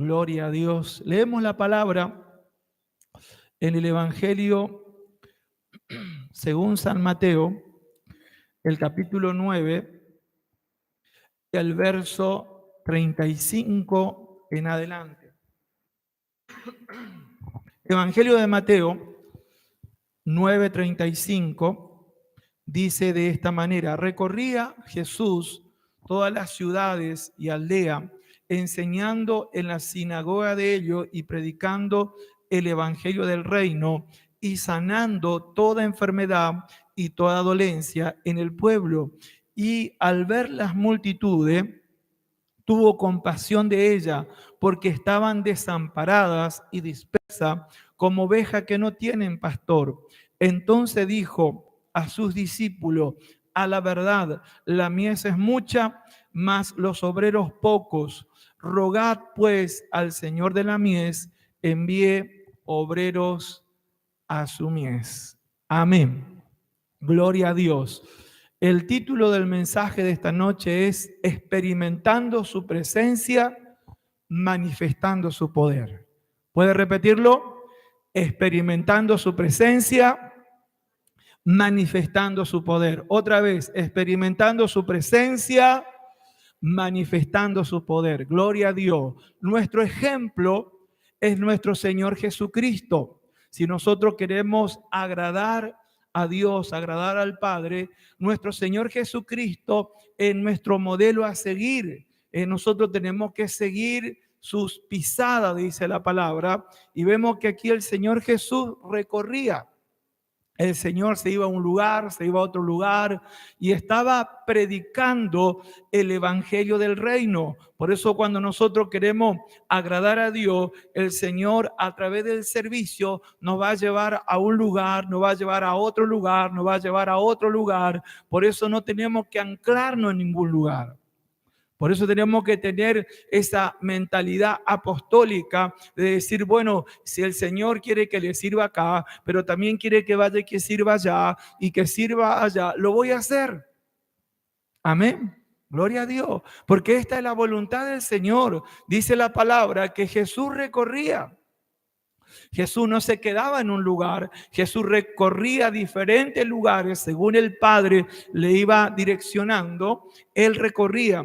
Gloria a Dios. Leemos la palabra en el Evangelio según San Mateo, el capítulo 9, el verso 35 en adelante. Evangelio de Mateo 9:35 dice de esta manera: recorría Jesús todas las ciudades y aldeas, enseñando en la sinagoga de ellos y predicando el evangelio del reino y sanando toda enfermedad y toda dolencia en el pueblo. Y al ver las multitudes, tuvo compasión de ella, porque estaban desamparadas y dispersas como ovejas que no tienen pastor. Entonces dijo a sus discípulos: a la verdad, la mies es mucha, mas los obreros pocos. Rogad pues al Señor de la mies, envíe obreros a su mies. Amén. Gloria a Dios. El título del mensaje de esta noche es Experimentando su presencia, manifestando su poder. ¿Puede repetirlo? Experimentando su presencia, manifestando su poder. Otra vez, experimentando su presencia, manifestando su poder. Gloria a Dios. Nuestro ejemplo es nuestro Señor Jesucristo. Si nosotros queremos agradar a Dios, agradar al Padre, nuestro Señor Jesucristo es nuestro modelo a seguir. Nosotros tenemos que seguir sus pisadas, dice la palabra, y vemos que aquí el Señor Jesús recorría. El Señor se iba a un lugar, se iba a otro lugar y estaba predicando el evangelio del reino. Por eso cuando nosotros queremos agradar a Dios, el Señor a través del servicio nos va a llevar a un lugar, nos va a llevar a otro lugar, nos va a llevar a otro lugar. Por eso no tenemos que anclarnos en ningún lugar. Por eso tenemos que tener esa mentalidad apostólica de decir, bueno, si el Señor quiere que le sirva acá, pero también quiere que vaya y que sirva allá y que sirva allá, lo voy a hacer. Amén. Gloria a Dios. Porque esta es la voluntad del Señor. Dice la palabra que Jesús recorría. Jesús no se quedaba en un lugar, Jesús recorría diferentes lugares según el Padre le iba direccionando, Él recorría.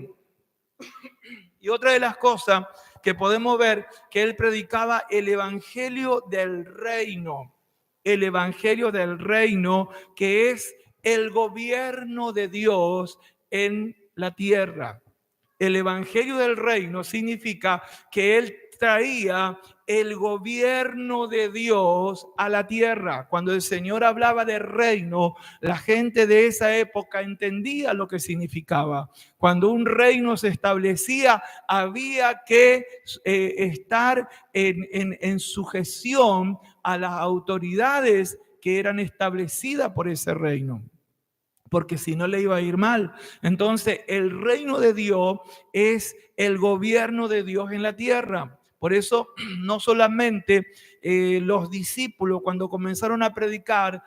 Y otra de las cosas que podemos ver, que él predicaba el evangelio del reino, el evangelio del reino, que es el gobierno de Dios en la tierra. El evangelio del reino significa que él traía el gobierno de Dios a la tierra. Cuando el Señor hablaba de reino, la gente de esa época entendía lo que significaba. Cuando un reino se establecía, había que estar en sujeción a las autoridades que eran establecidas por ese reino, porque si no le iba a ir mal. Entonces el reino de Dios es el gobierno de Dios en la tierra. Por eso no solamente los discípulos cuando comenzaron a predicar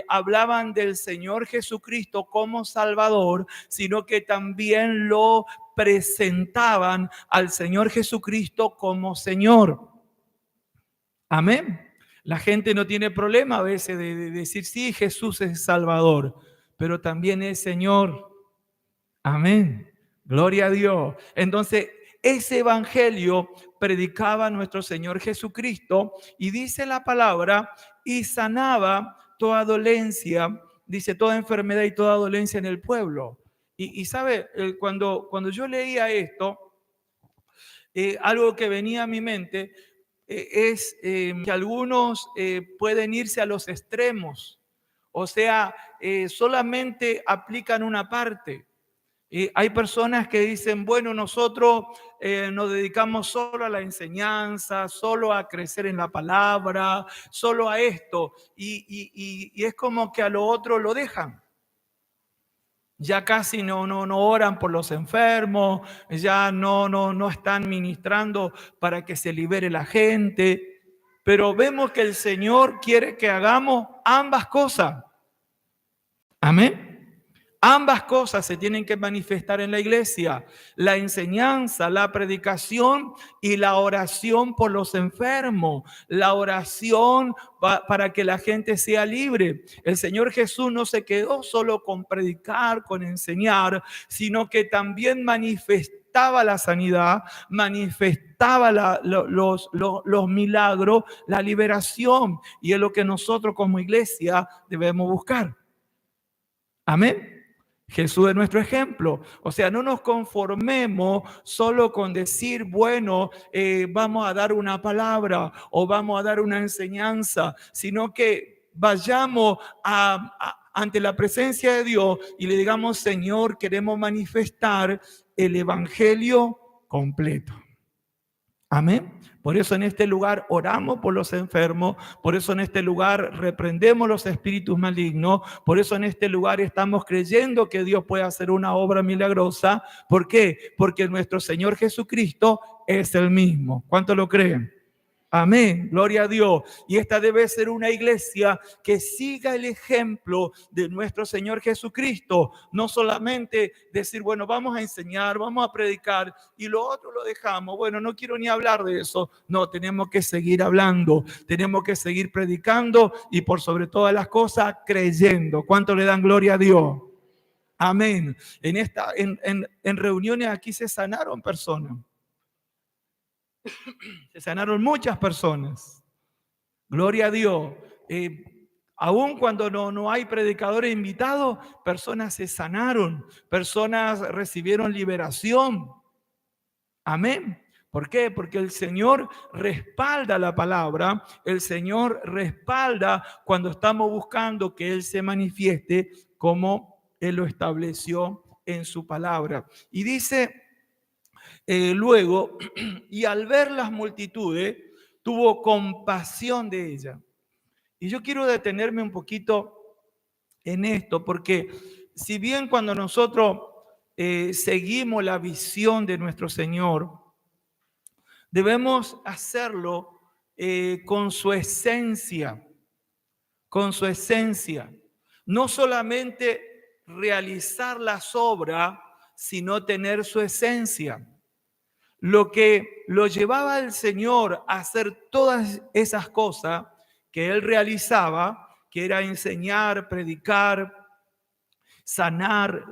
hablaban del Señor Jesucristo como Salvador, sino que también lo presentaban al Señor Jesucristo como Señor. Amén. La gente no tiene problema a veces de decir, sí, Jesús es Salvador, pero también es Señor. Amén. Gloria a Dios. Entonces, ese evangelio predicaba nuestro Señor Jesucristo y dice la palabra, y sanaba toda dolencia, dice toda enfermedad y toda dolencia en el pueblo. Y sabe, cuando yo leía esto, algo que venía a mi mente es que algunos pueden irse a los extremos, o sea, solamente aplican una parte. Hay personas que dicen, bueno, nosotros nos dedicamos solo a la enseñanza, solo a crecer en la palabra, solo a esto, y es como que a lo otro lo dejan. Ya casi no oran por los enfermos, ya no están ministrando para que se libere la gente, pero vemos que el Señor quiere que hagamos ambas cosas. Amén. Ambas cosas se tienen que manifestar en la iglesia: la enseñanza, la predicación y la oración por los enfermos, la oración para que la gente sea libre. El Señor Jesús no se quedó solo con predicar, con enseñar, sino que también manifestaba la sanidad, manifestaba los milagros, la liberación, y es lo que nosotros como iglesia debemos buscar. Amén. Jesús es nuestro ejemplo. O sea, no nos conformemos solo con decir, bueno, vamos a dar una palabra o vamos a dar una enseñanza, sino que vayamos ante la presencia de Dios y le digamos: Señor, queremos manifestar el evangelio completo. Amén. Por eso en este lugar oramos por los enfermos, por eso en este lugar reprendemos los espíritus malignos, por eso en este lugar estamos creyendo que Dios puede hacer una obra milagrosa. ¿Por qué? Porque nuestro Señor Jesucristo es el mismo. ¿Cuántos lo creen? Amén, gloria a Dios. Y esta debe ser una iglesia que siga el ejemplo de nuestro Señor Jesucristo. No solamente decir, bueno, vamos a enseñar, vamos a predicar y lo otro lo dejamos. Bueno, no quiero ni hablar de eso. No, tenemos que seguir hablando, tenemos que seguir predicando y por sobre todas las cosas creyendo. ¿Cuánto le dan gloria a Dios? Amén. En reuniones aquí se sanaron personas. Se sanaron muchas personas. Gloria a Dios. Aún cuando no hay predicadores invitados, personas se sanaron, personas recibieron liberación. Amén. ¿Por qué? Porque el Señor respalda la palabra, el Señor respalda cuando estamos buscando que Él se manifieste como Él lo estableció en su palabra. Y dice luego, y al ver las multitudes, tuvo compasión de ella. Y yo quiero detenerme un poquito en esto, porque si bien cuando nosotros seguimos la visión de nuestro Señor, debemos hacerlo con su esencia, con su esencia. No solamente realizar las obras, sino tener su esencia. Lo que lo llevaba al Señor a hacer todas esas cosas que Él realizaba, que era enseñar, predicar, sanar,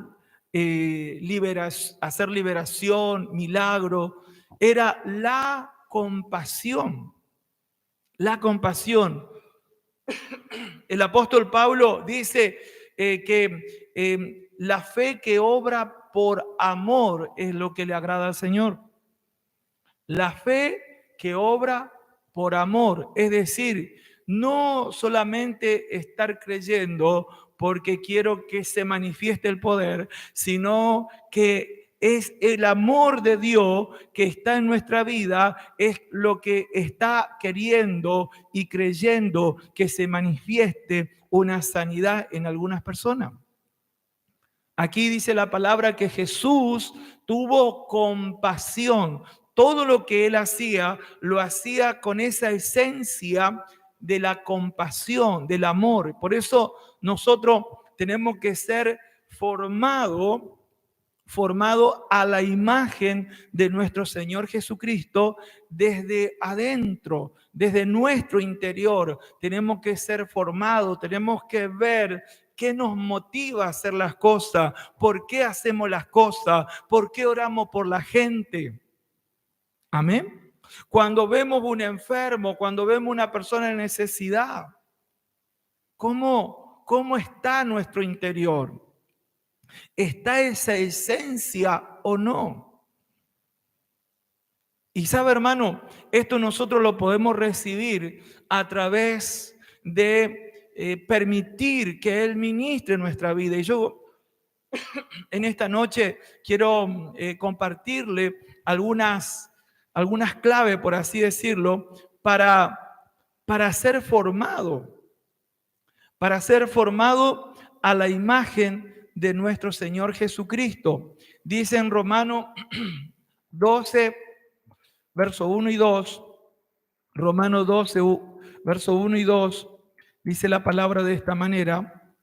hacer liberación, milagro, era la compasión. La compasión. El apóstol Pablo dice que la fe que obra por amor es lo que le agrada al Señor. La fe que obra por amor, es decir, no solamente estar creyendo porque quiero que se manifieste el poder, sino que es el amor de Dios que está en nuestra vida, es lo que está queriendo y creyendo que se manifieste una sanidad en algunas personas. Aquí dice la palabra que Jesús tuvo compasión. Todo lo que Él hacía, lo hacía con esa esencia de la compasión, del amor. Por eso nosotros tenemos que ser formados a la imagen de nuestro Señor Jesucristo desde adentro, desde nuestro interior. Tenemos que ser formados, tenemos que ver qué nos motiva a hacer las cosas, por qué hacemos las cosas, por qué oramos por la gente. Amén. Cuando vemos un enfermo, cuando vemos una persona en necesidad, ¿cómo está nuestro interior? ¿Está esa esencia o no? Y sabe, hermano, esto nosotros lo podemos recibir a través de permitir que Él ministre nuestra vida. Y yo en esta noche quiero compartirle algunas claves, por así decirlo, para ser formado a la imagen de nuestro Señor Jesucristo. Dice en Romanos 12, verso 1 y 2, Romanos 12, verso 1 y 2, dice la palabra de esta manera: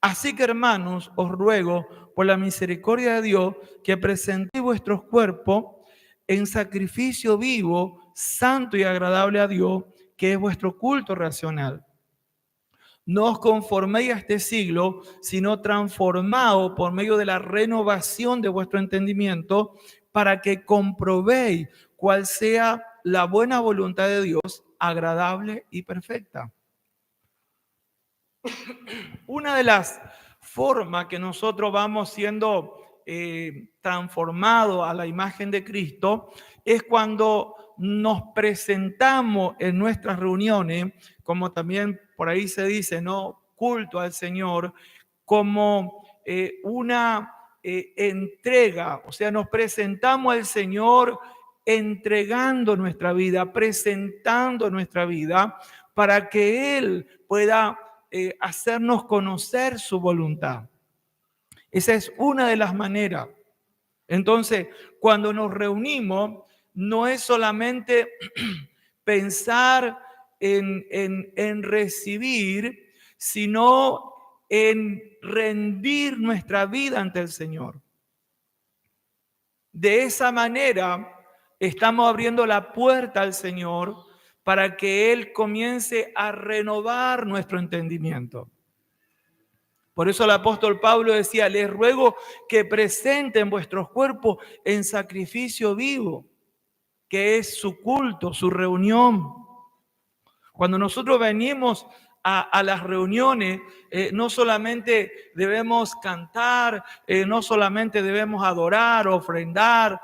Así que, hermanos, os ruego por la misericordia de Dios que presentéis vuestros cuerpos en sacrificio vivo, santo y agradable a Dios, que es vuestro culto racional. No os conforméis a este siglo, sino transformaos por medio de la renovación de vuestro entendimiento, para que comprobéis cuál sea la buena voluntad de Dios, agradable y perfecta. Una de las formas que nosotros vamos siendo transformados a la imagen de Cristo es cuando nos presentamos en nuestras reuniones, como también por ahí se dice, ¿no? Culto al Señor, como una entrega, o sea, nos presentamos al Señor entregando nuestra vida, presentando nuestra vida para que Él pueda hacernos conocer su voluntad. Esa es una de las maneras. Entonces, cuando nos reunimos, no es solamente pensar en recibir, sino en rendir nuestra vida ante el Señor. De esa manera, estamos abriendo la puerta al Señor para que Él comience a renovar nuestro entendimiento. Por eso el apóstol Pablo decía, les ruego que presenten vuestros cuerpos en sacrificio vivo, que es su culto, su reunión. Cuando nosotros venimos a las reuniones, no solamente debemos cantar, no solamente debemos adorar, ofrendar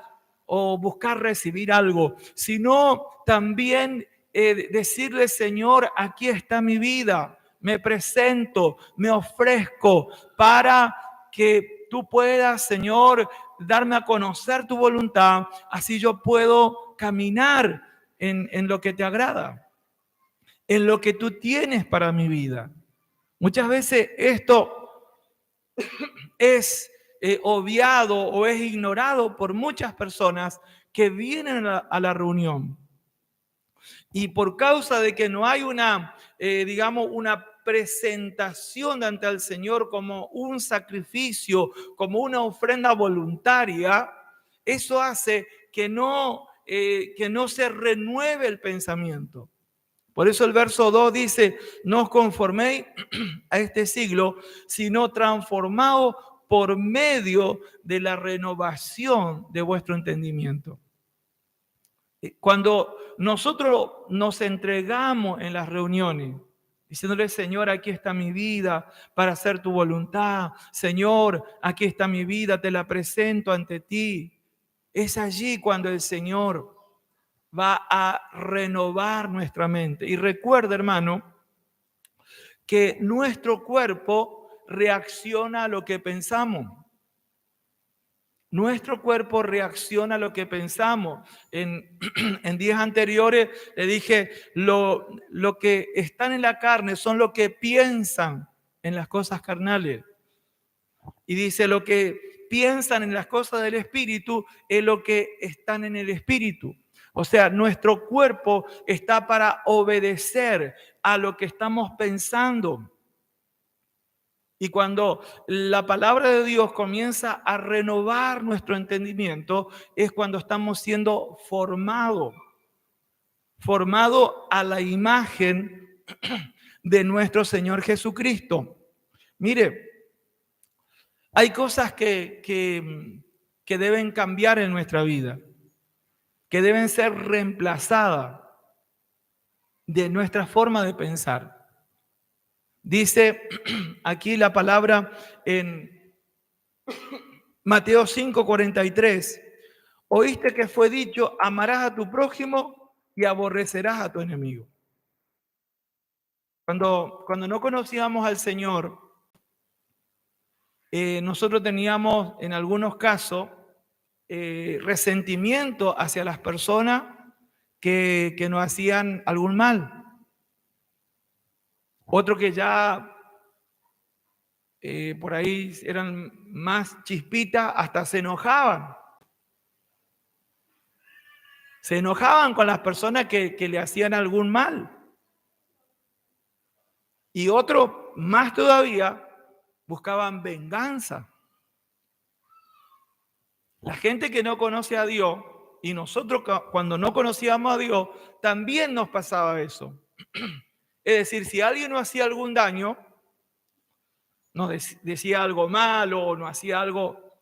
o buscar recibir algo, sino también decirle, Señor, aquí está mi vida, me presento, me ofrezco para que tú puedas, Señor, darme a conocer tu voluntad, así yo puedo caminar en lo que te agrada, en lo que tú tienes para mi vida. Muchas veces esto es obviado o es ignorado por muchas personas que vienen a la reunión. Y por causa de que no hay una, digamos, una presentación ante el Señor como un sacrificio, como una ofrenda voluntaria, eso hace que no se renueve el pensamiento. Por eso el verso 2 dice, no os conforméis a este siglo, sino transformaos por medio de la renovación de vuestro entendimiento. Cuando nosotros nos entregamos en las reuniones, diciéndole, Señor, aquí está mi vida para hacer tu voluntad. Señor, aquí está mi vida, te la presento ante ti. Es allí cuando el Señor va a renovar nuestra mente. Y recuerda, hermano, que nuestro cuerpo reacciona a lo que pensamos. Nuestro cuerpo reacciona a lo que pensamos. En días anteriores le dije, lo que están en la carne son lo que piensan en las cosas carnales. Y dice, lo que piensan en las cosas del espíritu es lo que están en el espíritu. O sea, nuestro cuerpo está para obedecer a lo que estamos pensando. Y cuando la palabra de Dios comienza a renovar nuestro entendimiento, es cuando estamos siendo formados a la imagen de nuestro Señor Jesucristo. Mire, hay cosas que deben cambiar en nuestra vida, que deben ser reemplazadas de nuestra forma de pensar. Dice aquí la palabra en Mateo 5:43, oíste que fue dicho, amarás a tu prójimo y aborrecerás a tu enemigo. Cuando no conocíamos al Señor, nosotros teníamos en algunos casos resentimiento hacia las personas que nos hacían algún mal. Otro que ya por ahí eran más chispitas, hasta se enojaban. Se enojaban con las personas que le hacían algún mal. Y otro más todavía, buscaban venganza. La gente que no conoce a Dios, y nosotros cuando no conocíamos a Dios, también nos pasaba eso. Es decir, si alguien nos hacía algún daño, nos decía algo malo o nos hacía algo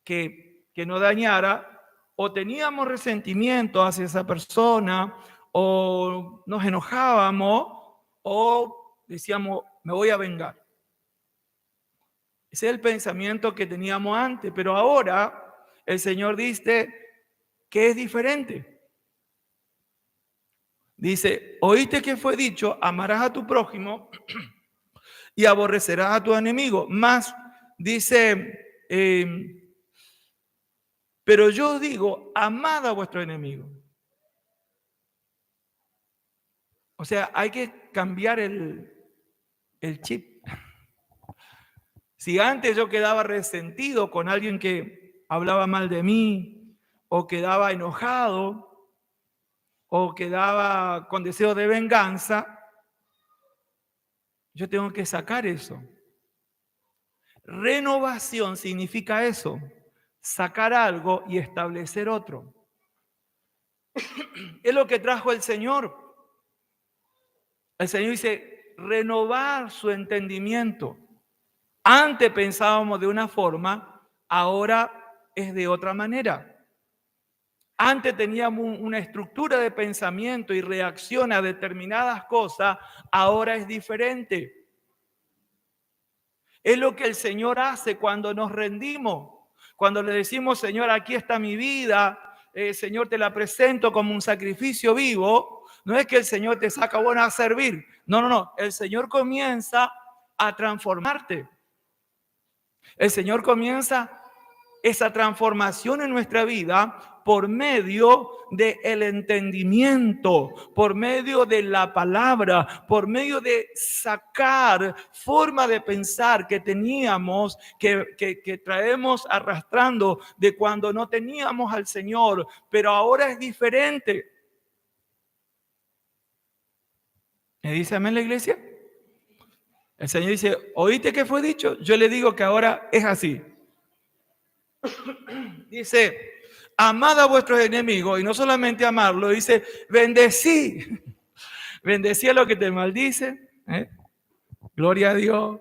que nos dañara, o teníamos resentimiento hacia esa persona, o nos enojábamos, o decíamos, me voy a vengar. Ese es el pensamiento que teníamos antes, pero ahora el Señor dice que es diferente. Dice, oíste que fue dicho, amarás a tu prójimo y aborrecerás a tu enemigo. Más, dice, pero yo os digo, amad a vuestro enemigo. O sea, hay que cambiar el chip. Si antes yo quedaba resentido con alguien que hablaba mal de mí, o quedaba enojado, o quedaba con deseo de venganza, yo tengo que sacar eso. Renovación significa eso, sacar algo y establecer otro. Es lo que trajo el Señor. El Señor dice, renovar su entendimiento. Antes pensábamos de una forma, ahora es de otra manera. Antes teníamos una estructura de pensamiento y reacción a determinadas cosas, ahora es diferente. Es lo que el Señor hace cuando nos rendimos, cuando le decimos, Señor, aquí está mi vida, Señor, te la presento como un sacrificio vivo. No es que el Señor te saca, bueno, a servir. No, no, no. El Señor comienza a transformarte. El Señor comienza esa transformación en nuestra vida por medio del entendimiento, por medio de la palabra, por medio de sacar forma de pensar que teníamos, que traemos arrastrando de cuando no teníamos al Señor, pero ahora es diferente. ¿Me dice amén la iglesia? El Señor dice, ¿oíste qué fue dicho? Yo le digo que ahora es así. Dice, amad a vuestros enemigos, y no solamente amarlo, dice, bendecí. Bendecí a los que te maldicen. Gloria a Dios.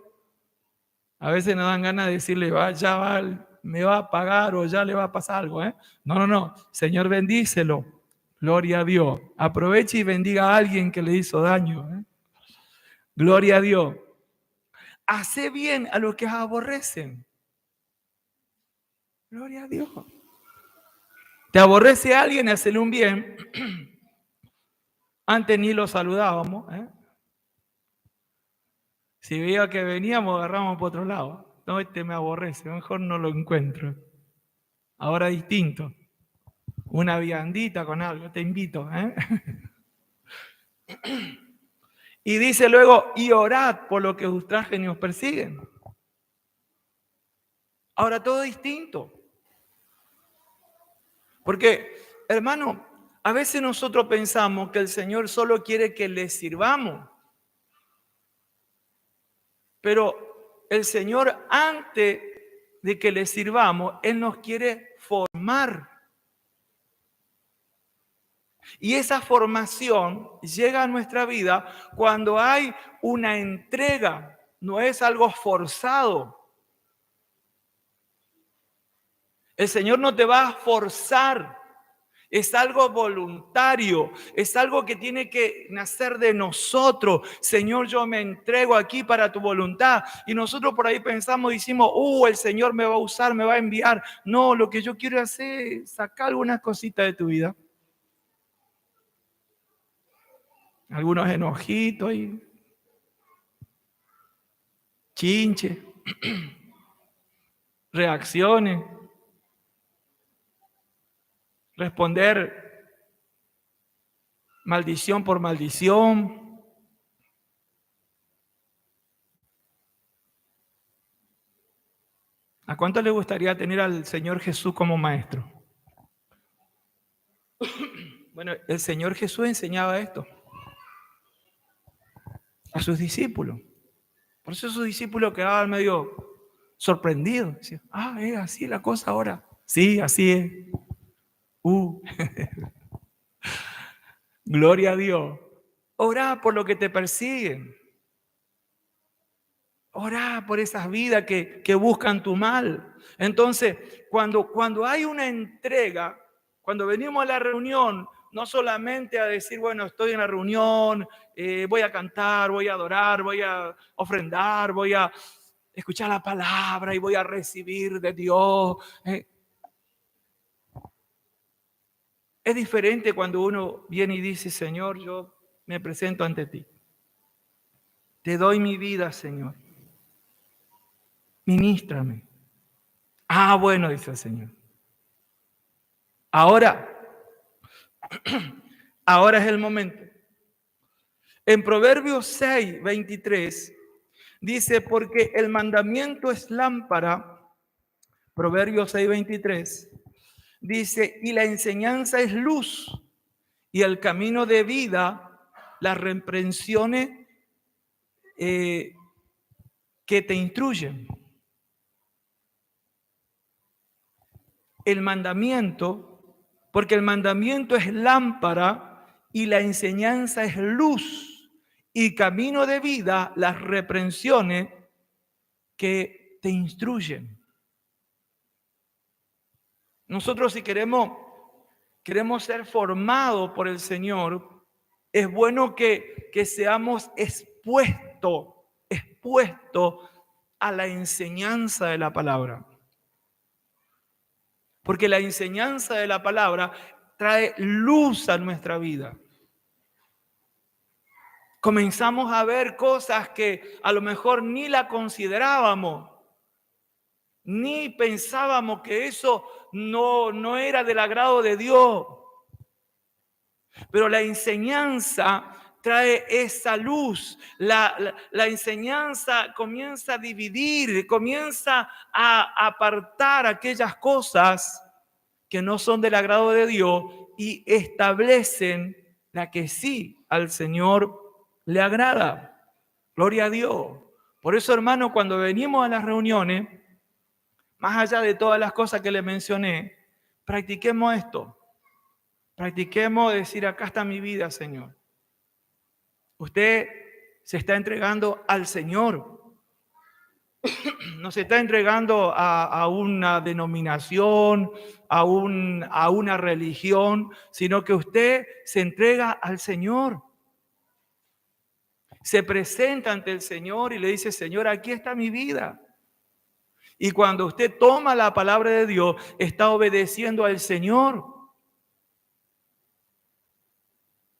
A veces nos dan ganas de decirle, ya va, me va a pagar o ya le va a pasar algo. No, no, no. Señor, bendícelo. Gloria a Dios. Aproveche y bendiga a alguien que le hizo daño. Gloria a Dios. Hace bien a los que aborrecen. Gloria a Dios. Te aborrece a alguien, hazle un bien. Antes ni lo saludábamos. Si veía que veníamos, agarramos por otro lado. No, este me aborrece, mejor no lo encuentro. Ahora distinto. Una viandita con algo, te invito. Y dice luego, y orad por lo que os ultrajen y os persiguen. Ahora todo distinto. Porque, hermano, a veces nosotros pensamos que el Señor solo quiere que le sirvamos. Pero el Señor, antes de que le sirvamos, Él nos quiere formar. Y esa formación llega a nuestra vida cuando hay una entrega, no es algo forzado. El Señor no te va a forzar, es algo voluntario, es algo que tiene que nacer de nosotros. Señor, yo me entrego aquí para tu voluntad. Y nosotros por ahí pensamos, decimos, el Señor me va a usar, me va a enviar. No, lo que yo quiero hacer es sacar algunas cositas de tu vida. Algunos enojitos y chinche, reacciones, responder maldición por maldición. ¿A cuánto le gustaría tener al Señor Jesús como maestro? Bueno, el Señor Jesús enseñaba esto a sus discípulos. Por eso sus discípulos quedaban medio sorprendidos. Decían, ¿es así la cosa ahora? Sí, así es. Gloria a Dios. Orá por lo que te persiguen. Orá por esas vidas que buscan tu mal. Entonces, cuando hay una entrega, cuando venimos a la reunión, no solamente a decir, bueno, estoy en la reunión, voy a cantar, voy a adorar, voy a ofrendar, voy a escuchar la palabra y voy a recibir de Dios. Es diferente cuando uno viene y dice, Señor, yo me presento ante ti. Te doy mi vida, Señor. Ministrame. Bueno, dice el Señor. Ahora es el momento. En Proverbios 6, 23, dice, porque el mandamiento es lámpara, Proverbios 6, 23, dice, y la enseñanza es luz, y el camino de vida, las reprensiones que te instruyen. El mandamiento, porque el mandamiento es lámpara y la enseñanza es luz y camino de vida, las reprensiones que te instruyen. Nosotros si queremos ser formados por el Señor, es bueno que seamos expuestos a la enseñanza de la palabra. Porque la enseñanza de la palabra trae luz a nuestra vida. Comenzamos a ver cosas que a lo mejor ni la considerábamos, ni pensábamos que eso no era del agrado de Dios. Pero la enseñanza trae esa luz. La enseñanza comienza a dividir, comienza a apartar aquellas cosas que no son del agrado de Dios y establecen la que sí al Señor le agrada. Gloria a Dios. Por eso, hermano, cuando venimos a las reuniones, más allá de todas las cosas que le mencioné, practiquemos esto. Practiquemos decir, acá está mi vida, Señor. Usted se está entregando al Señor. No se está entregando a una denominación, a una religión, sino que usted se entrega al Señor. Se presenta ante el Señor y le dice, Señor, aquí está mi vida. Y cuando usted toma la palabra de Dios, está obedeciendo al Señor.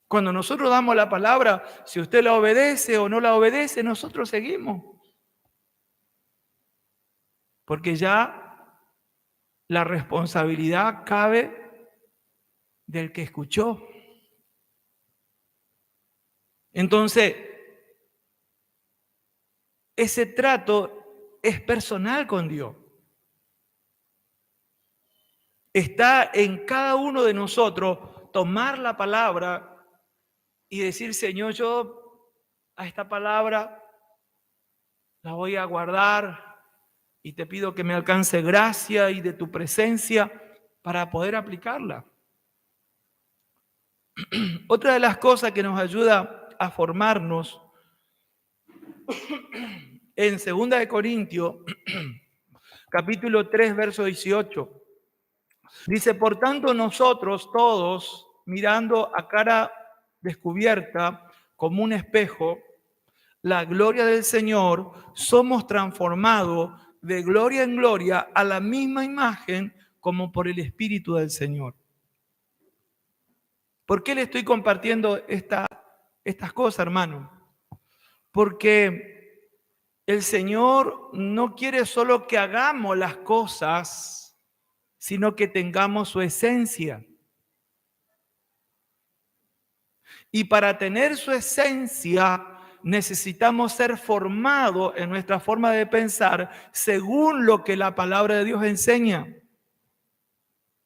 Cuando nosotros damos la palabra, si usted la obedece o no la obedece, nosotros seguimos. Porque ya la responsabilidad cabe del que escuchó. Entonces, ese trato es personal con Dios. Está en cada uno de nosotros tomar la palabra y decir, Señor, yo a esta palabra la voy a guardar y te pido que me alcance gracia y de tu presencia para poder aplicarla. Otra de las cosas que nos ayuda a formarnos en 2 Corintios, capítulo 3, verso 18, dice, por tanto nosotros todos, mirando a cara descubierta como un espejo, la gloria del Señor, somos transformados de gloria en gloria a la misma imagen como por el Espíritu del Señor. ¿Por qué le estoy compartiendo estas cosas, hermano? Porque el Señor no quiere solo que hagamos las cosas, sino que tengamos su esencia. Y para tener su esencia, necesitamos ser formados en nuestra forma de pensar según lo que la palabra de Dios enseña.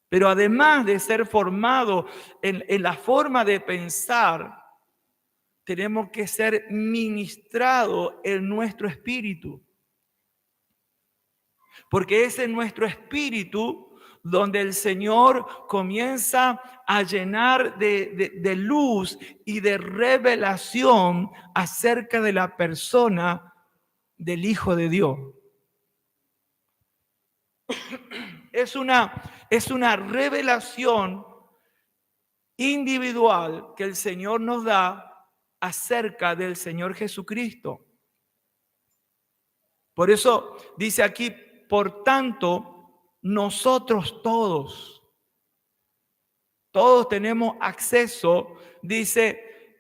Pero además de ser formado en la forma de pensar, tenemos que ser ministrados en nuestro espíritu. Porque es en nuestro espíritu donde el Señor comienza a llenar de luz y de revelación acerca de la persona del Hijo de Dios. Es una revelación individual que el Señor nos da acerca del Señor Jesucristo. Por eso dice aquí, por tanto, nosotros todos tenemos acceso, dice,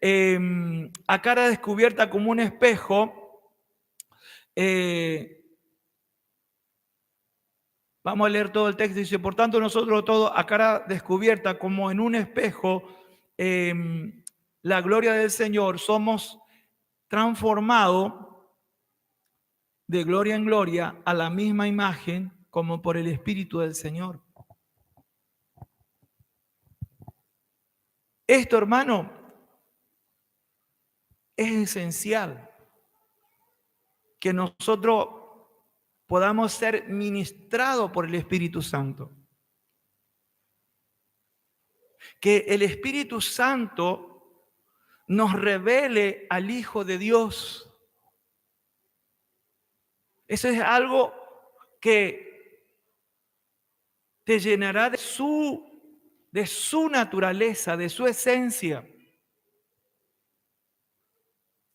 a cara descubierta como un espejo. Vamos a leer todo el texto. Dice, por tanto, nosotros todos a cara descubierta como en un espejo, la gloria del Señor, somos transformados de gloria en gloria a la misma imagen como por el Espíritu del Señor. Esto, hermano, es esencial que nosotros podamos ser ministrados por el Espíritu Santo. Que el Espíritu Santo nos revele al Hijo de Dios. Eso es algo que te llenará de su naturaleza, de su esencia.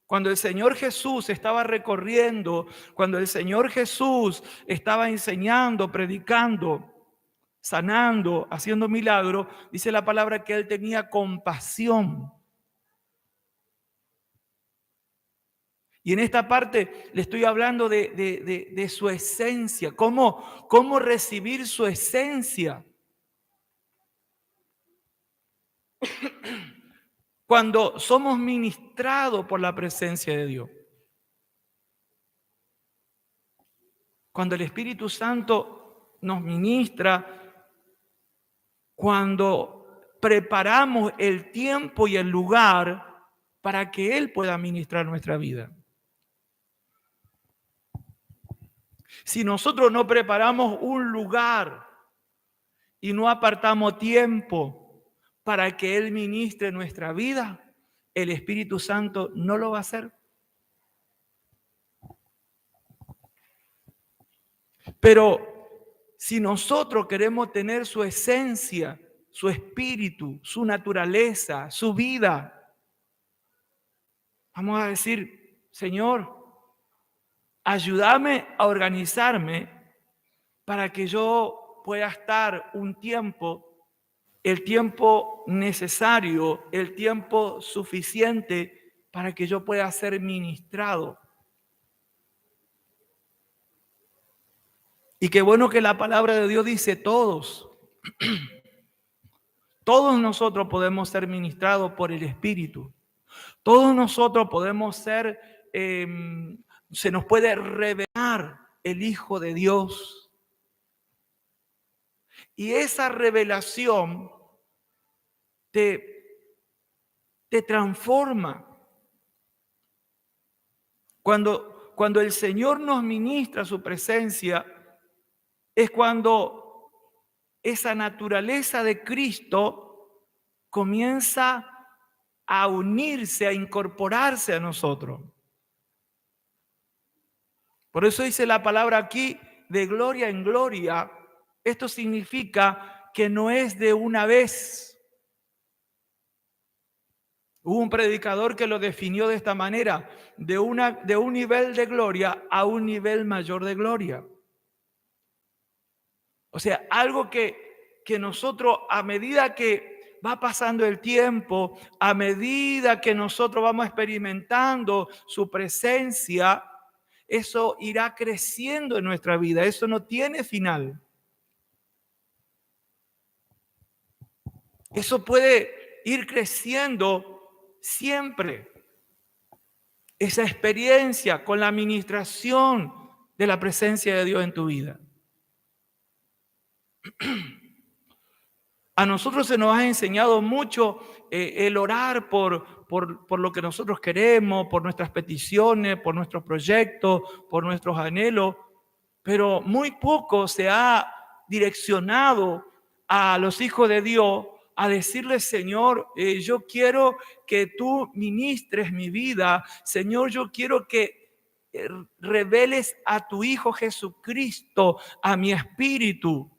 Cuando el Señor Jesús estaba recorriendo, cuando el Señor Jesús estaba enseñando, predicando, sanando, haciendo milagros, dice la palabra que Él tenía compasión. Y en esta parte le estoy hablando de su esencia, cómo recibir su esencia. Cuando somos ministrados por la presencia de Dios. Cuando el Espíritu Santo nos ministra, cuando preparamos el tiempo y el lugar para que Él pueda ministrar nuestra vida. Si nosotros no preparamos un lugar y no apartamos tiempo para que Él ministre nuestra vida, el Espíritu Santo no lo va a hacer. Pero si nosotros queremos tener su esencia, su espíritu, su naturaleza, su vida, vamos a decir, Señor, ayúdame a organizarme para que yo pueda estar un tiempo, el tiempo necesario, el tiempo suficiente para que yo pueda ser ministrado. Y qué bueno que la palabra de Dios dice todos. Todos nosotros podemos ser ministrados por el Espíritu. Todos nosotros podemos ser, se nos puede revelar el Hijo de Dios. Y esa revelación te transforma. Cuando el Señor nos ministra su presencia, es cuando esa naturaleza de Cristo comienza a unirse, a incorporarse a nosotros. Por eso dice la palabra aquí, de gloria en gloria. Esto significa que no es de una vez. Hubo un predicador que lo definió de esta manera, de un nivel de gloria a un nivel mayor de gloria. O sea, algo que nosotros, a medida que va pasando el tiempo, a medida que nosotros vamos experimentando su presencia, eso irá creciendo en nuestra vida. Eso no tiene final. Eso puede ir creciendo siempre. Esa experiencia con la administración de la presencia de Dios en tu vida. A nosotros se nos ha enseñado mucho el orar por lo que nosotros queremos, por nuestras peticiones, por nuestros proyectos, por nuestros anhelos, pero muy poco se ha direccionado a los hijos de Dios a decirle: Señor, yo quiero que tú ministres mi vida. Señor, yo quiero que reveles a tu Hijo Jesucristo a mi espíritu.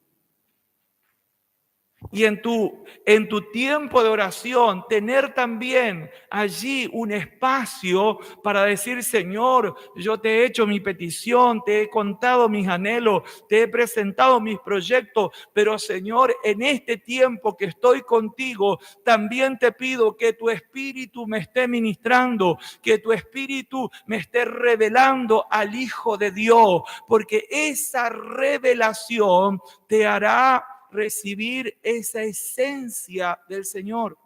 Y en tu tiempo de oración, tener también allí un espacio para decir: Señor, yo te he hecho mi petición, te he contado mis anhelos, te he presentado mis proyectos, pero Señor, en este tiempo que estoy contigo, también te pido que tu Espíritu me esté ministrando, que tu Espíritu me esté revelando al Hijo de Dios, porque esa revelación te hará recibir esa esencia del Señor.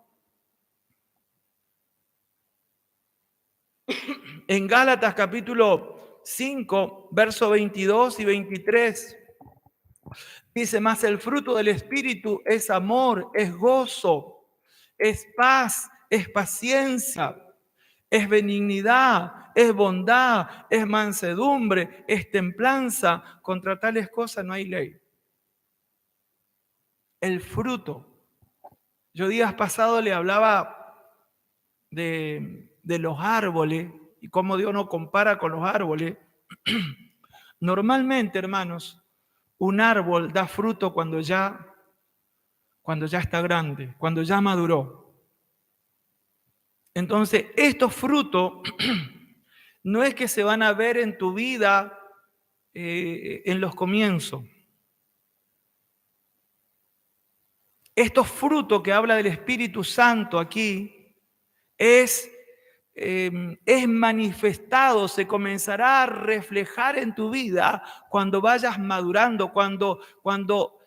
En Gálatas capítulo 5, verso 22 y 23, dice: mas el fruto del Espíritu es amor, es gozo, es paz, es paciencia, es benignidad, es bondad, es mansedumbre, es templanza. Contra tales cosas no hay ley. El fruto. Yo días pasados le hablaba de los árboles y cómo Dios nos compara con los árboles. Normalmente, hermanos, un árbol da fruto cuando ya está grande, cuando ya maduró. Entonces, estos frutos no es que se van a ver en tu vida en los comienzos. Estos frutos que habla del Espíritu Santo aquí es manifestado, se comenzará a reflejar en tu vida cuando vayas madurando, cuando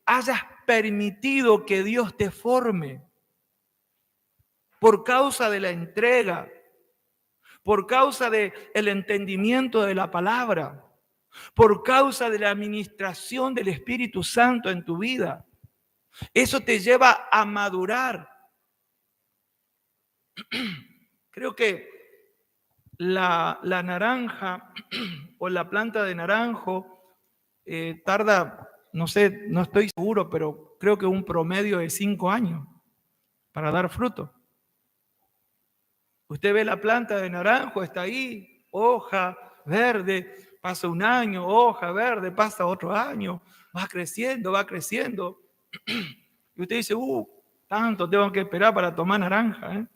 hayas permitido que Dios te forme por causa de la entrega, por causa del entendimiento de la palabra, por causa de la administración del Espíritu Santo en tu vida. Eso te lleva a madurar. Creo que la naranja o la planta de naranjo tarda, no sé, no estoy seguro, pero creo que un promedio de 5 años para dar fruto. Usted ve la planta de naranjo, está ahí, hoja verde, pasa un año, hoja verde, pasa otro año, va creciendo, va creciendo. Y usted dice: tanto tengo que esperar para tomar naranja, ¿eh?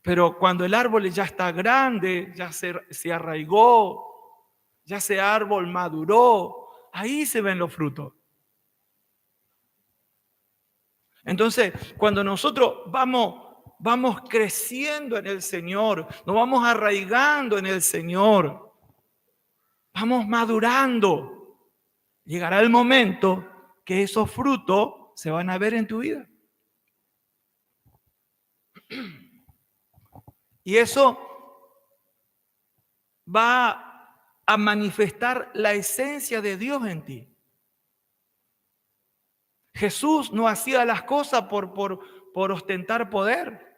Pero cuando el árbol ya está grande, ya se arraigó, ya ese árbol maduró, ahí se ven los frutos. Entonces, cuando nosotros vamos creciendo en el Señor, nos vamos arraigando en el Señor, vamos madurando, llegará el momento que esos frutos se van a ver en tu vida. Y eso va a manifestar la esencia de Dios en ti. Jesús no hacía las cosas por ostentar poder.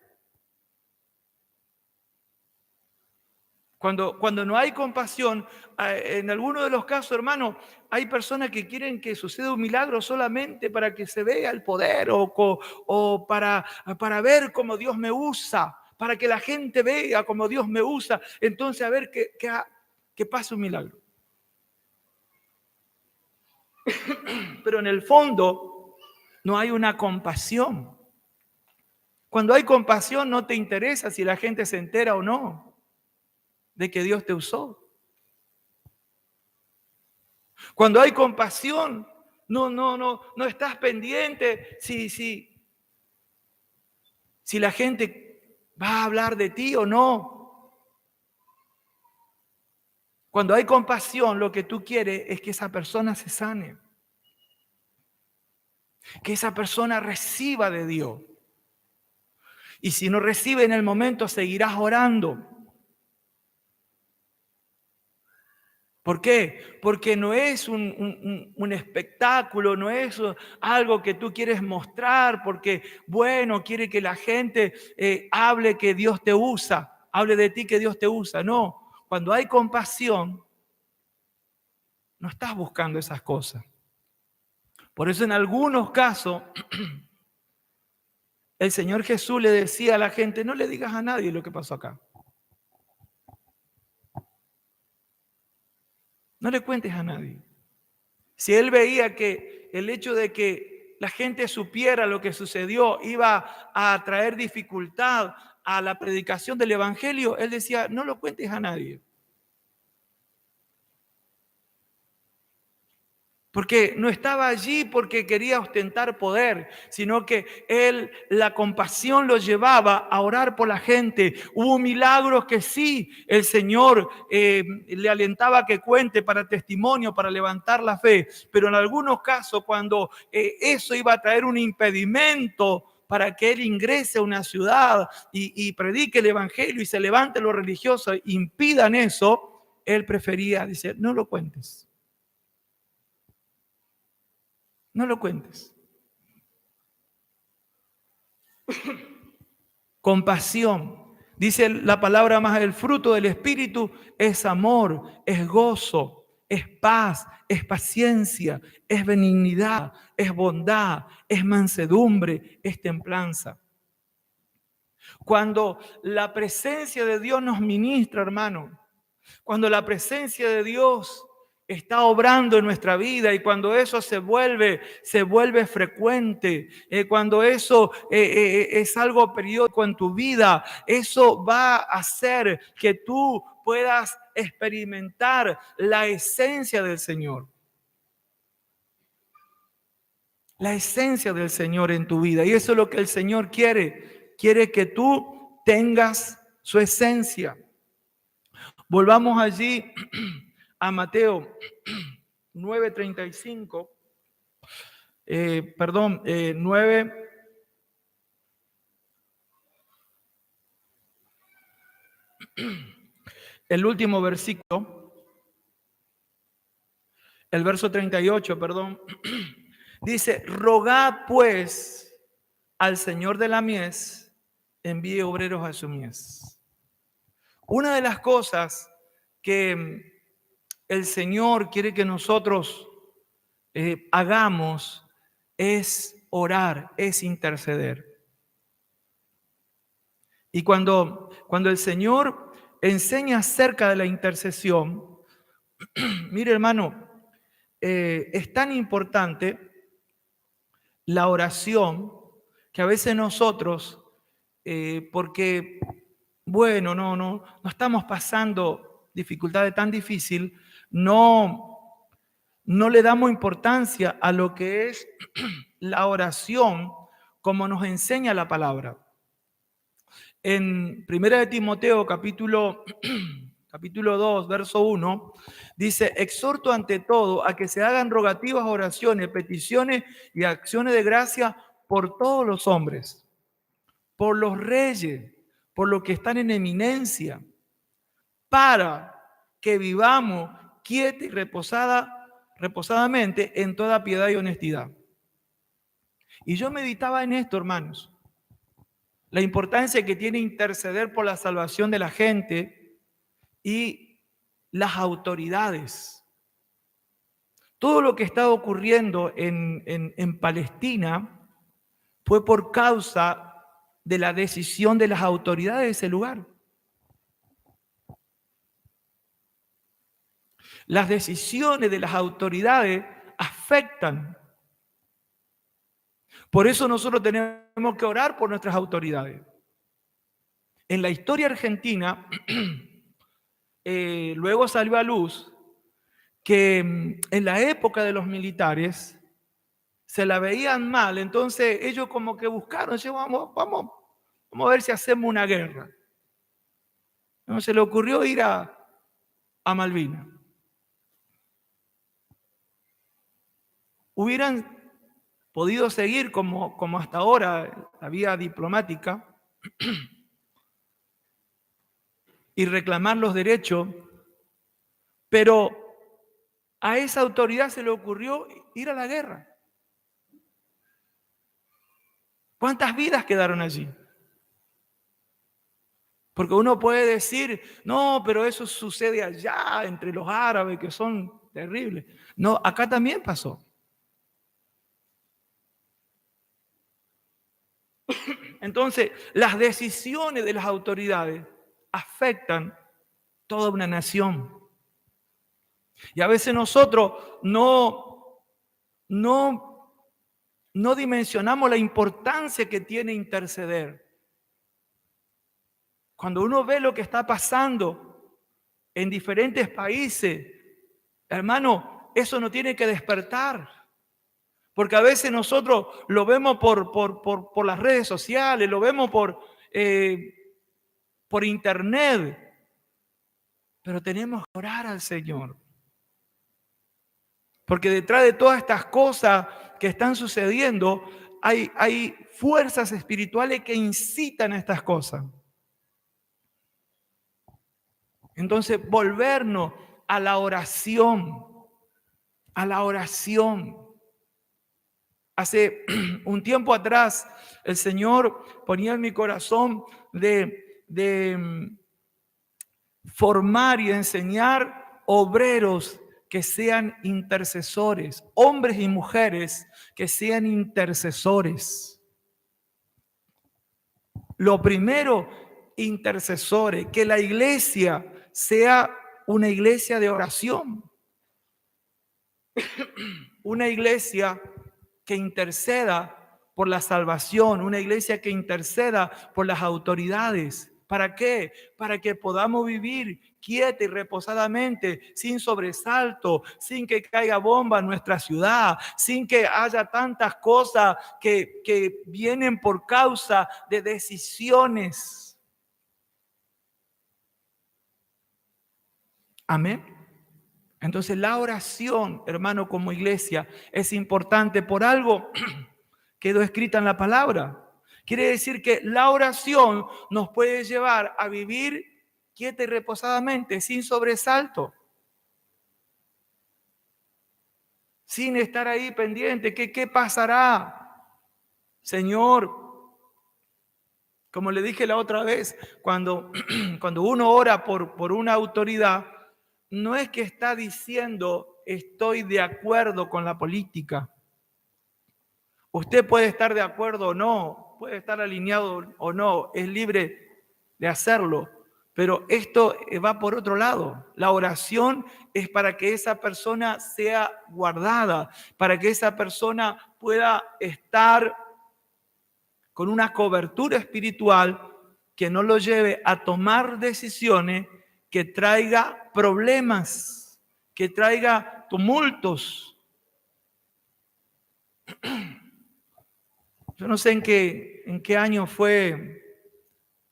Cuando no hay compasión, en algunos de los casos, hermano, hay personas que quieren que suceda un milagro solamente para que se vea el poder o para ver cómo Dios me usa, para que la gente vea cómo Dios me usa. Entonces, a ver que pase un milagro. Pero en el fondo no hay una compasión. Cuando hay compasión no te interesa si la gente se entera o no de que Dios te usó. Cuando hay compasión, no estás pendiente si la gente va a hablar de ti o no. Cuando hay compasión, lo que tú quieres es que esa persona se sane, que esa persona reciba de Dios. Y si no recibe en el momento, seguirás orando. ¿Por qué? Porque no es un espectáculo, no es algo que tú quieres mostrar, porque, bueno, quiere que la gente hable que Dios te usa, hable de ti que Dios te usa. No, cuando hay compasión, no estás buscando esas cosas. Por eso en algunos casos, el Señor Jesús le decía a la gente, no le digas a nadie lo que pasó acá. No le cuentes a nadie. Si él veía que el hecho de que la gente supiera lo que sucedió iba a traer dificultad a la predicación del evangelio, él decía, no lo cuentes a nadie. Porque no estaba allí porque quería ostentar poder, sino que él, la compasión lo llevaba a orar por la gente. Hubo milagros que sí, el Señor le alentaba a que cuente para testimonio, para levantar la fe. Pero en algunos casos, cuando eso iba a traer un impedimento para que él ingrese a una ciudad y predique el evangelio y se levante los religiosos, impidan eso, él prefería decir, no lo cuentes. No lo cuentes. Compasión. Dice la palabra más, el fruto del Espíritu es amor, es gozo, es paz, es paciencia, es benignidad, es bondad, es mansedumbre, es templanza. Cuando la presencia de Dios nos ministra, hermano, cuando la presencia de Dios está obrando en nuestra vida y cuando eso se vuelve frecuente, cuando eso es algo periódico en tu vida, eso va a hacer que tú puedas experimentar la esencia del Señor. La esencia del Señor en tu vida. Y eso es lo que el Señor quiere. Quiere que tú tengas su esencia. Volvamos allí a Mateo 9:35, 9, el último versículo, el verso 38, dice, rogad pues al Señor de la mies, envíe obreros a su mies. Una de las cosas que el Señor quiere que nosotros hagamos es orar, es interceder. Y cuando el Señor enseña acerca de la intercesión, mire hermano, es tan importante la oración que a veces nosotros, porque, bueno, no estamos pasando dificultades tan difíciles, no le damos importancia a lo que es la oración como nos enseña la palabra. En 1 de Timoteo capítulo 2, verso 1, dice, exhorto ante todo a que se hagan rogativas, oraciones, peticiones y acciones de gracia por todos los hombres, por los reyes, por los que están en eminencia, para que vivamos quieta y reposadamente en toda piedad y honestidad. Y yo meditaba en esto, hermanos, la importancia que tiene interceder por la salvación de la gente y las autoridades. Todo lo que está ocurriendo en Palestina fue por causa de la decisión de las autoridades de ese lugar. Las decisiones de las autoridades afectan. Por eso nosotros tenemos que orar por nuestras autoridades. En la historia argentina, luego salió a luz que en la época de los militares se la veían mal, entonces ellos como que buscaron, vamos a ver si hacemos una guerra. No se le ocurrió ir a Malvinas. Hubieran podido seguir como hasta ahora la vía diplomática y reclamar los derechos, pero A esa autoridad se le ocurrió ir a la guerra. ¿Cuántas vidas quedaron allí? Porque uno puede decir, no, pero eso sucede allá entre los árabes que son terribles. No, acá también pasó. Entonces, las decisiones de las autoridades afectan toda una nación. Y a veces nosotros no dimensionamos la importancia que tiene interceder. Cuando uno ve lo que está pasando en diferentes países, hermano, eso no tiene que despertar. Porque a veces nosotros lo vemos por las redes sociales, lo vemos por internet, pero tenemos que orar al Señor. Porque detrás de todas estas cosas que están sucediendo, hay fuerzas espirituales que incitan a estas cosas. Entonces, volvernos a la oración, a la oración. Hace un tiempo atrás, el Señor ponía en mi corazón de formar y enseñar obreros que sean intercesores, hombres y mujeres que sean intercesores. Lo primero, intercesores, que la iglesia sea una iglesia de oración, una iglesia que interceda por la salvación, una iglesia que interceda por las autoridades. ¿Para qué? Para que podamos vivir quieta y reposadamente, sin sobresalto, sin que caiga bomba en nuestra ciudad, sin que haya tantas cosas que vienen por causa de decisiones. Amén. Entonces la oración, hermano, como iglesia, es importante por algo quedó escrita en la palabra. Quiere decir que la oración nos puede llevar a vivir quieta y reposadamente, sin sobresalto, sin estar ahí pendiente. ¿Qué pasará? Señor, como le dije la otra vez, cuando uno ora por una autoridad, no es que está diciendo estoy de acuerdo con la política. Usted puede estar de acuerdo o no, puede estar alineado o no, es libre de hacerlo, pero esto va por otro lado. La oración es para que esa persona sea guardada, para que esa persona pueda estar con una cobertura espiritual que no lo lleve a tomar decisiones que traiga problemas, que traiga tumultos. Yo no sé en qué año fue,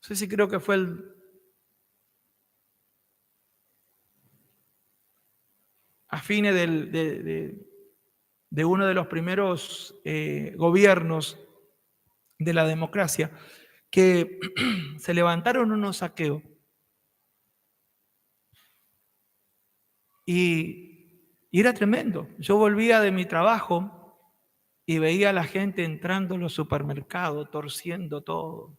no sé si creo que fue a fines de uno de los primeros gobiernos de la democracia, que se levantaron unos saqueos y era tremendo. Yo volvía de mi trabajo y veía a la gente entrando en los supermercados, torciendo todo.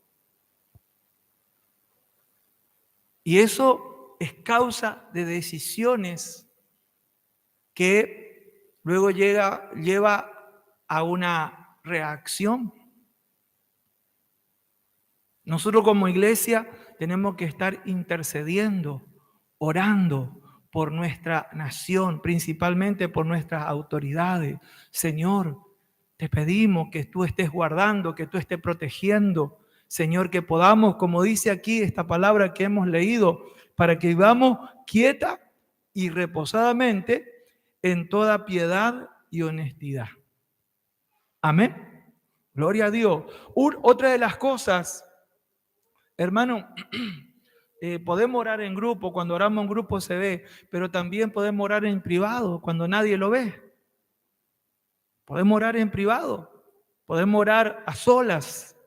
Y eso es causa de decisiones que luego lleva a una reacción. Nosotros como iglesia tenemos que estar intercediendo, orando por nuestra nación, principalmente por nuestras autoridades. Señor, te pedimos que tú estés guardando, que tú estés protegiendo. Señor, que podamos, como dice aquí esta palabra que hemos leído, para que vivamos quieta y reposadamente en toda piedad y honestidad. Amén. Gloria a Dios. Otra de las cosas, hermano, podemos orar en grupo, cuando oramos en grupo se ve, pero también podemos orar en privado, cuando nadie lo ve. Podemos orar en privado, podemos orar a solas.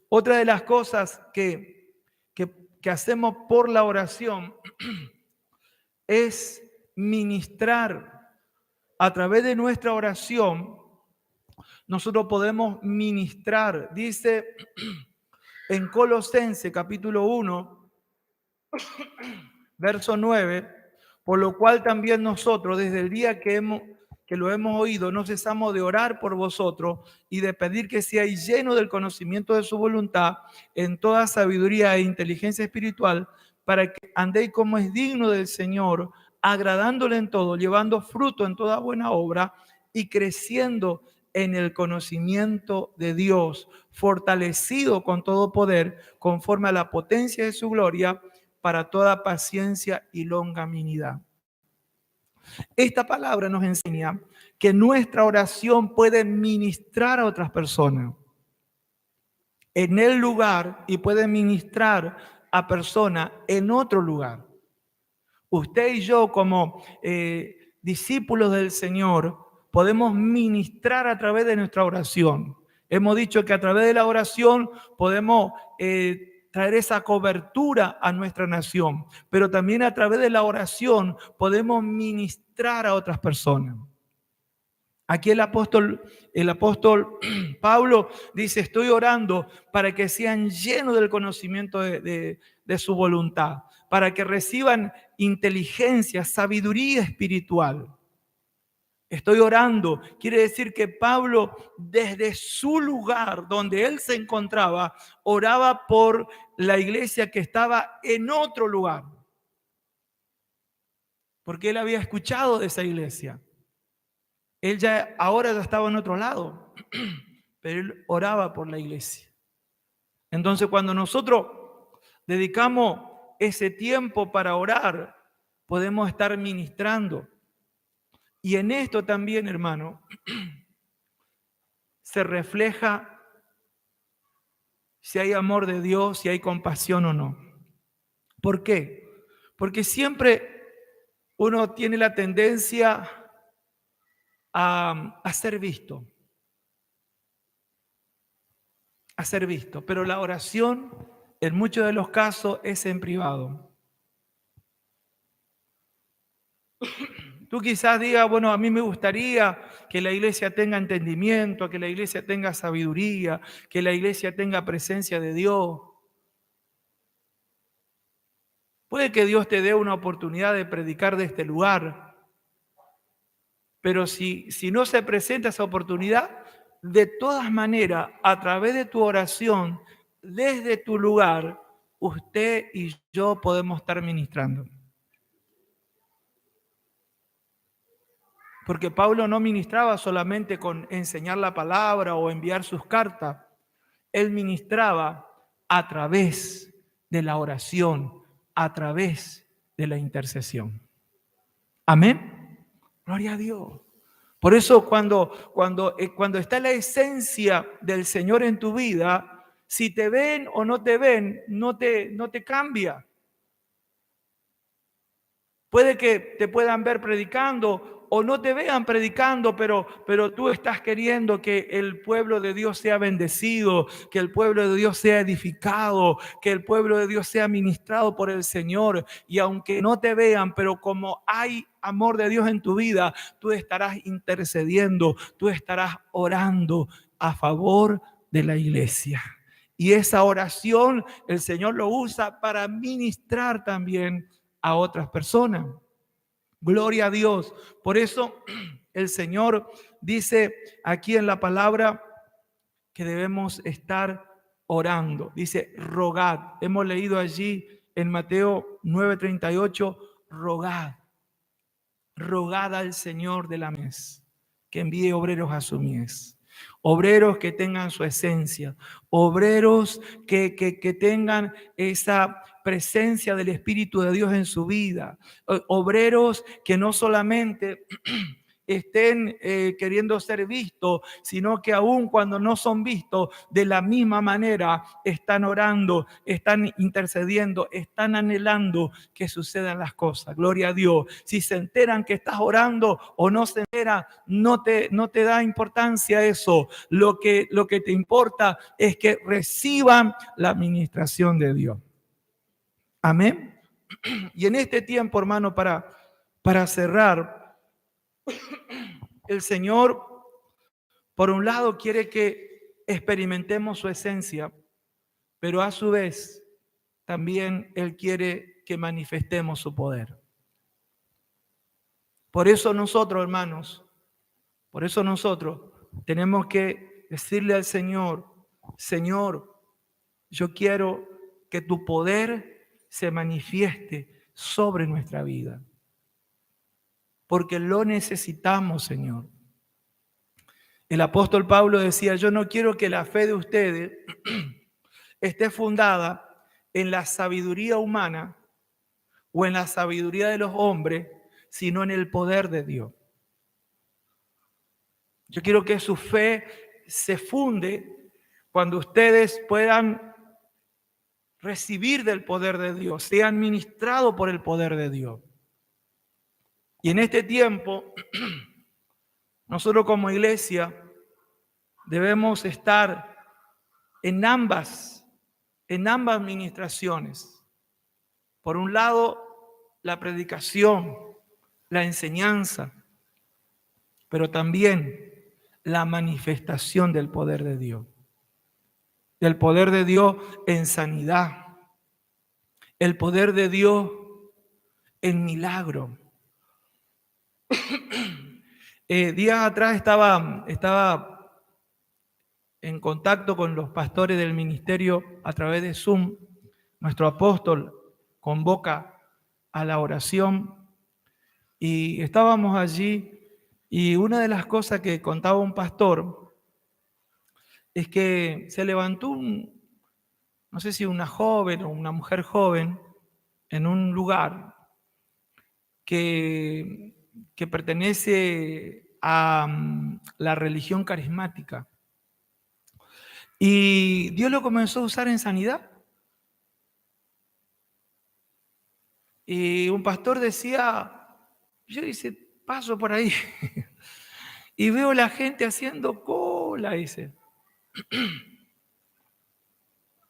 Otra de las cosas que hacemos por la oración es ministrar. A través de nuestra oración, nosotros podemos ministrar. Dice en Colosenses capítulo 1, verso 9, por lo cual también nosotros, desde el día que lo hemos oído, no cesamos de orar por vosotros y de pedir que seáis llenos del conocimiento de su voluntad en toda sabiduría e inteligencia espiritual, para que andéis como es digno del Señor, agradándole en todo, llevando fruto en toda buena obra y creciendo en el conocimiento de Dios, fortalecido con todo poder, conforme a la potencia de su gloria, para toda paciencia y longanimidad. Esta palabra nos enseña que nuestra oración puede ministrar a otras personas en el lugar y puede ministrar a personas en otro lugar. Usted y yo, como discípulos del Señor, podemos ministrar a través de nuestra oración. Hemos dicho que a través de la oración podemos traer esa cobertura a nuestra nación, pero también a través de la oración podemos ministrar a otras personas. Aquí el apóstol Pablo dice, estoy orando para que sean llenos del conocimiento de su voluntad, para que reciban inteligencia, sabiduría espiritual. Estoy orando, quiere decir que Pablo desde su lugar donde él se encontraba, oraba por la iglesia que estaba en otro lugar, porque él había escuchado de esa iglesia. Él ahora ya estaba en otro lado, pero él oraba por la iglesia. Entonces, cuando nosotros dedicamos ese tiempo para orar, podemos estar ministrando. Y en esto también, hermano, se refleja si hay amor de Dios, si hay compasión o no. ¿Por qué? Porque siempre uno tiene la tendencia a ser visto. A ser visto. Pero la oración, en muchos de los casos, es en privado. Tú quizás digas, bueno, a mí me gustaría que la iglesia tenga entendimiento, que la iglesia tenga sabiduría, que la iglesia tenga presencia de Dios. Puede que Dios te dé una oportunidad de predicar de este lugar, pero si no se presenta esa oportunidad, de todas maneras, a través de tu oración, desde tu lugar, usted y yo podemos estar ministrando. Porque Pablo no ministraba solamente con enseñar la palabra o enviar sus cartas. Él ministraba a través de la oración, a través de la intercesión. Amén. Gloria a Dios. Por eso cuando está la esencia del Señor en tu vida, si te ven o no te ven, no te cambia. Puede que te puedan ver predicando o no te vean predicando, pero tú estás queriendo que el pueblo de Dios sea bendecido, que el pueblo de Dios sea edificado, que el pueblo de Dios sea ministrado por el Señor. Y aunque no te vean, pero como hay amor de Dios en tu vida, tú estarás intercediendo, tú estarás orando a favor de la iglesia. Y esa oración el Señor lo usa para ministrar también a otras personas. Gloria a Dios. Por eso el Señor dice aquí en la palabra que debemos estar orando. Dice, rogad. Hemos leído allí en Mateo 9:38, rogad. Rogad al Señor de la mies que envíe obreros a su mies. Obreros que tengan su esencia, obreros que tengan esa presencia del Espíritu de Dios en su vida, obreros que no solamente estén queriendo ser vistos, sino que aun cuando no son vistos, de la misma manera están orando, están intercediendo, están anhelando que sucedan las cosas. Gloria a Dios. Si se enteran que estás orando o no se enteran, no te da importancia eso. Lo que te importa es que reciban la administración de Dios. Amén. Y en este tiempo, hermano, para cerrar, el Señor, por un lado, quiere que experimentemos su esencia, pero a su vez también Él quiere que manifestemos su poder. Por eso nosotros, hermanos, por eso nosotros tenemos que decirle al Señor, Señor, yo quiero que tu poder se manifieste sobre nuestra vida, porque lo necesitamos, Señor. El apóstol Pablo decía, yo no quiero que la fe de ustedes esté fundada en la sabiduría humana o en la sabiduría de los hombres, sino en el poder de Dios. Yo quiero que su fe se funde cuando ustedes puedan recibir del poder de Dios, sean ministrados por el poder de Dios. Y en este tiempo, nosotros como iglesia debemos estar en ambas ministraciones. Por un lado, la predicación, la enseñanza, pero también la manifestación del poder de Dios. El poder de Dios en sanidad, el poder de Dios en milagro. Días atrás estaba en contacto con los pastores del ministerio a través de Zoom. Nuestro apóstol convoca a la oración y estábamos allí y una de las cosas que contaba un pastor es que se levantó no sé si una joven o una mujer joven en un lugar que pertenece a la religión carismática. Y Dios lo comenzó a usar en sanidad. Y un pastor decía, yo hice paso por ahí y veo la gente haciendo cola, dice,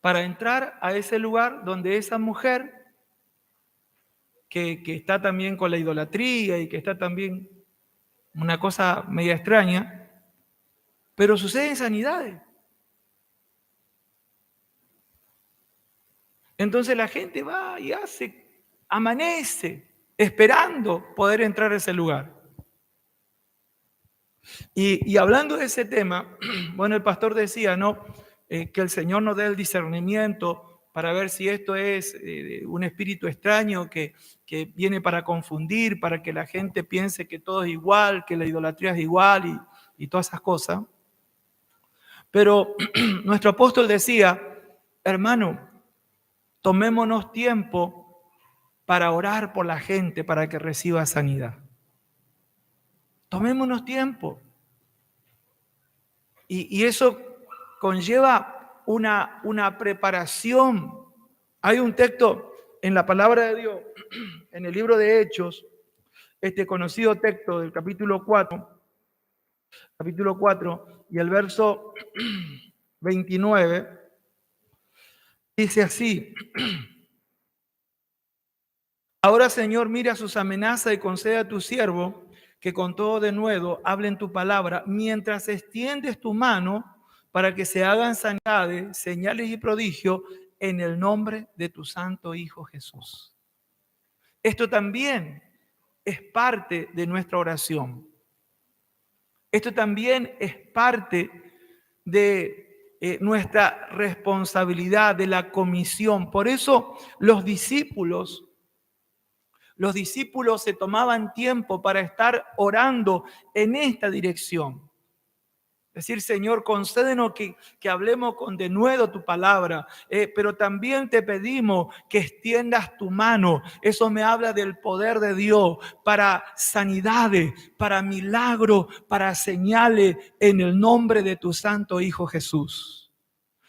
para entrar a ese lugar donde esa mujer que está también con la idolatría y que está también una cosa media extraña, pero suceden sanidades. Entonces la gente va y amanece esperando poder entrar a ese lugar. Y hablando de ese tema, bueno, el pastor decía, ¿no? Que el Señor nos dé el discernimiento para ver si esto es un espíritu extraño que viene para confundir, para que la gente piense que todo es igual, que la idolatría es igual y todas esas cosas. Pero nuestro apóstol decía, hermano, tomémonos tiempo para orar por la gente para que reciba sanidad. Tomémonos tiempo. Y eso conlleva una preparación. Hay un texto en la palabra de Dios, en el libro de Hechos, este conocido texto del capítulo 4 y el verso 29, dice así: ahora, Señor, mira sus amenazas y concede a tu siervo que con todo denuedo hablen tu palabra, mientras extiendes tu mano para que se hagan sanidades, señales y prodigios en el nombre de tu santo Hijo Jesús. Esto también es parte de nuestra oración. Esto también es parte de nuestra responsabilidad, de la comisión. Por eso los discípulos se tomaban tiempo para estar orando en esta dirección. Decir, Señor, concédenos que hablemos con denuedo tu palabra, pero también te pedimos que extiendas tu mano. Eso me habla del poder de Dios para sanidades, para milagros, para señales en el nombre de tu santo Hijo Jesús.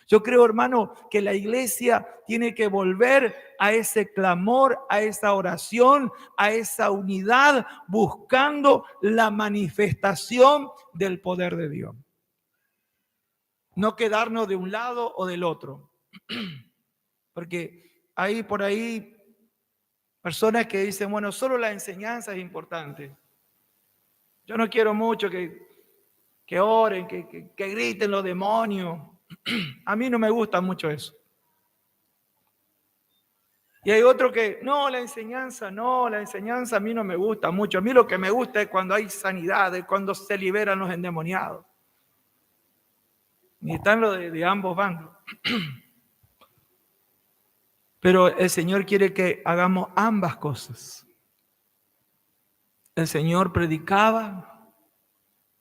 Yo creo, hermano, que la iglesia tiene que volver a ese clamor, a esa oración, a esa unidad, buscando la manifestación del poder de Dios. No quedarnos de un lado o del otro. Porque por ahí Personas que dicen, bueno, solo la enseñanza es importante. Yo no quiero mucho que oren, que griten los demonios. A mí no me gusta mucho eso. Y hay otro que, no, la enseñanza a mí no me gusta mucho. A mí lo que me gusta es cuando hay sanidad, es cuando se liberan los endemoniados. Y están los de ambos bandos. Pero el Señor quiere que hagamos ambas cosas. El Señor predicaba,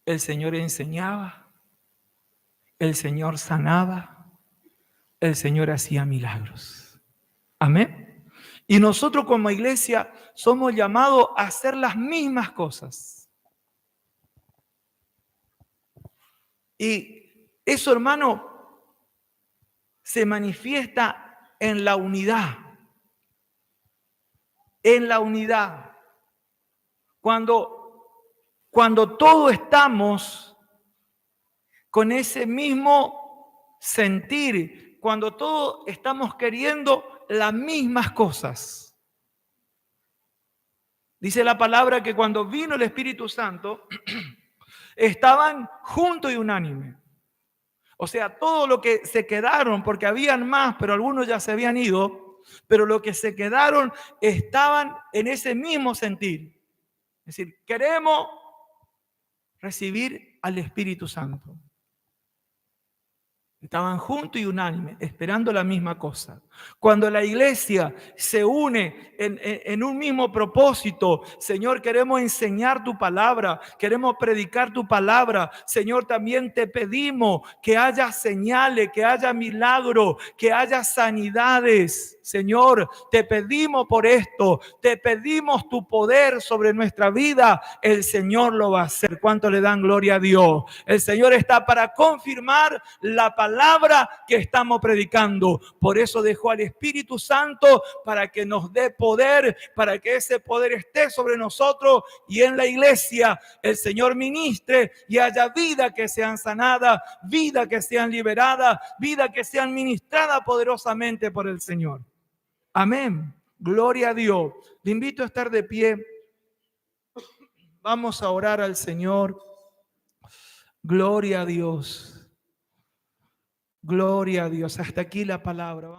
el Señor enseñaba, el Señor sanaba, el Señor hacía milagros. Amén. Y nosotros como iglesia somos llamados a hacer las mismas cosas. Y eso, hermano, se manifiesta en la unidad. En la unidad. Cuando todos estamos con ese mismo sentir, cuando todos estamos queriendo las mismas cosas. Dice la palabra que cuando vino el Espíritu Santo, estaban juntos y unánimes. O sea, todo lo que se quedaron, porque habían más, pero algunos ya se habían ido, pero los que se quedaron estaban en ese mismo sentir. Es decir, queremos recibir al Espíritu Santo. Estaban juntos y unánimes, esperando la misma cosa. Cuando la iglesia se une en un mismo propósito, Señor, queremos enseñar tu palabra, queremos predicar tu palabra. Señor, también te pedimos que haya señales, que haya milagros, que haya sanidades. Señor, te pedimos por esto, te pedimos tu poder sobre nuestra vida. El Señor lo va a hacer. ¿Cuánto le dan gloria a Dios? El Señor está para confirmar la palabra que estamos predicando. Por eso dejó al Espíritu Santo para que nos dé poder, para que ese poder esté sobre nosotros y en la iglesia el Señor ministre y haya vida que sean sanadas, vida que sean liberadas, vida que sean ministradas poderosamente por el Señor. Amén. Gloria a Dios. Le invito a estar de pie. Vamos a orar al Señor. Gloria a Dios. Gloria a Dios. Hasta aquí la palabra.